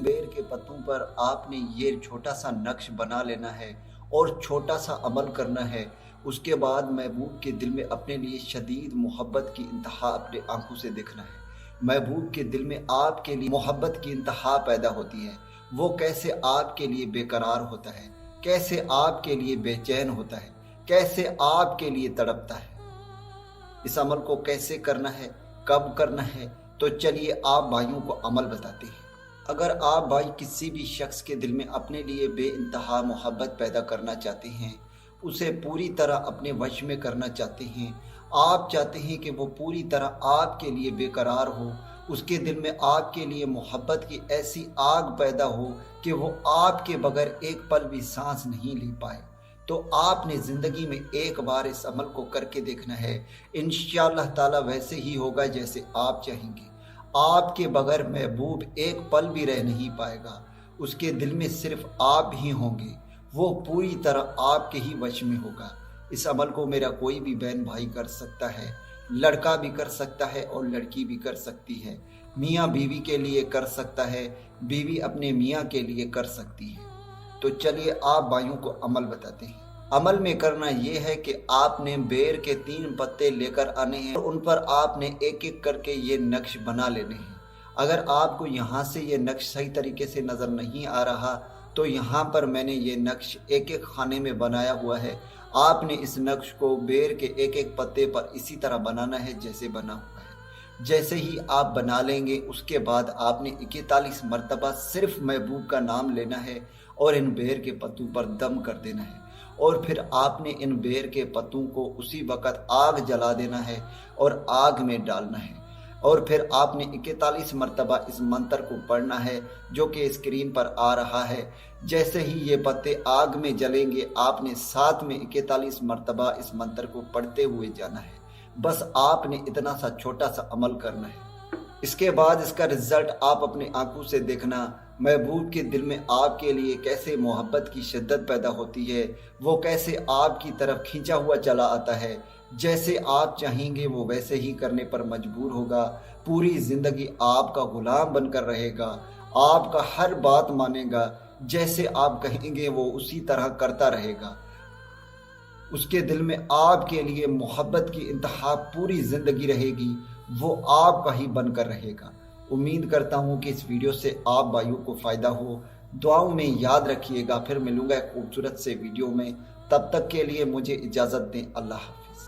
बेर के पत्तों पर आपने ये छोटा सा नक्श बना लेना है और छोटा सा अमल करना है। उसके बाद महबूब के दिल में अपने लिए शदीद मोहब्बत की इंतहा अपने आंखों से देखना है। महबूब के दिल में आपके लिए मोहब्बत की इंतहा पैदा होती है। वो कैसे आपके लिए बेकरार होता है, कैसे आपके लिए बेचैन होता है, कैसे आपके लिए तड़पता है। इस अमल को कैसे करना है, कब करना है, तो चलिए आप भाइयों को अमल बताते हैं। अगर आप भाई किसी भी शख्स के दिल में अपने लिए बेइंतहा मोहब्बत पैदा करना चाहते हैं, उसे पूरी तरह अपने वश में करना चाहते हैं, आप चाहते हैं कि वो पूरी तरह आपके लिए बेकरार हो, उसके दिल में आपके लिए मोहब्बत की ऐसी आग पैदा हो कि वो आपके बगैर एक पल भी सांस नहीं ले पाए, तो आपने ज़िंदगी में एक बार इस अमल को करके देखना है। इंशाअल्लाह ताला वैसे ही होगा जैसे आप चाहेंगे। आपके बगैर महबूब एक पल भी रह नहीं पाएगा। उसके दिल में सिर्फ आप ही होंगे, वो पूरी तरह आपके ही वश में होगा। इस अमल को मेरा कोई भी बहन भाई कर सकता है, लड़का भी कर सकता है और लड़की भी कर सकती है। मियाँ बीवी के लिए कर सकता है, बीवी अपने मियाँ के लिए कर सकती है। तो चलिए आप भाइयों को अमल बताते हैं। अमल में करना ये है कि आपने बेर के 3 पत्ते लेकर आने हैं और उन पर आपने एक एक करके ये नक्श बना लेने हैं। अगर आपको यहाँ से ये नक्श सही तरीके से नज़र नहीं आ रहा तो यहाँ पर मैंने ये नक्श एक एक खाने में बनाया हुआ है। आपने इस नक्श को बेर के एक एक पत्ते पर इसी तरह बनाना है जैसे बना हुआ है। जैसे ही आप बना लेंगे उसके बाद आपने 41 मरतबा सिर्फ महबूब का नाम लेना है और इन बेर के पत्तों पर दम कर देना है। और फिर आपने इन बेर के पत्तों को उसी वक़्त आग जला देना है और आग में डालना है। और फिर आपने 41 मरतबा इस मंत्र को पढ़ना है जो कि स्क्रीन पर आ रहा है। जैसे ही ये पत्ते आग में जलेंगे आपने साथ में 41 मरतबा इस मंत्र को पढ़ते हुए जाना है। बस आपने इतना सा छोटा सा अमल करना है। इसके बाद इसका रिजल्ट आप अपनी आंखों से देखना। महबूब के दिल में आपके लिए कैसे मोहब्बत की शिद्दत पैदा होती है, वो कैसे आपकी तरफ खींचा हुआ चला आता है। जैसे आप चाहेंगे वो वैसे ही करने पर मजबूर होगा। पूरी ज़िंदगी आपका गुलाम बनकर रहेगा, आपका हर बात मानेगा, जैसे आप कहेंगे वो उसी तरह करता रहेगा। उसके दिल में आपके लिए मोहब्बत की इंतहा पूरी ज़िंदगी रहेगी, वो आपका ही बनकर रहेगा। उम्मीद करता हूँ कि इस वीडियो से आप भाइयों को फ़ायदा हो। दुआओं में याद रखिएगा। फिर मिलूँगा एक खूबसूरत से वीडियो में। तब तक के लिए मुझे इजाज़त दें। अल्लाह हाफ़िज़।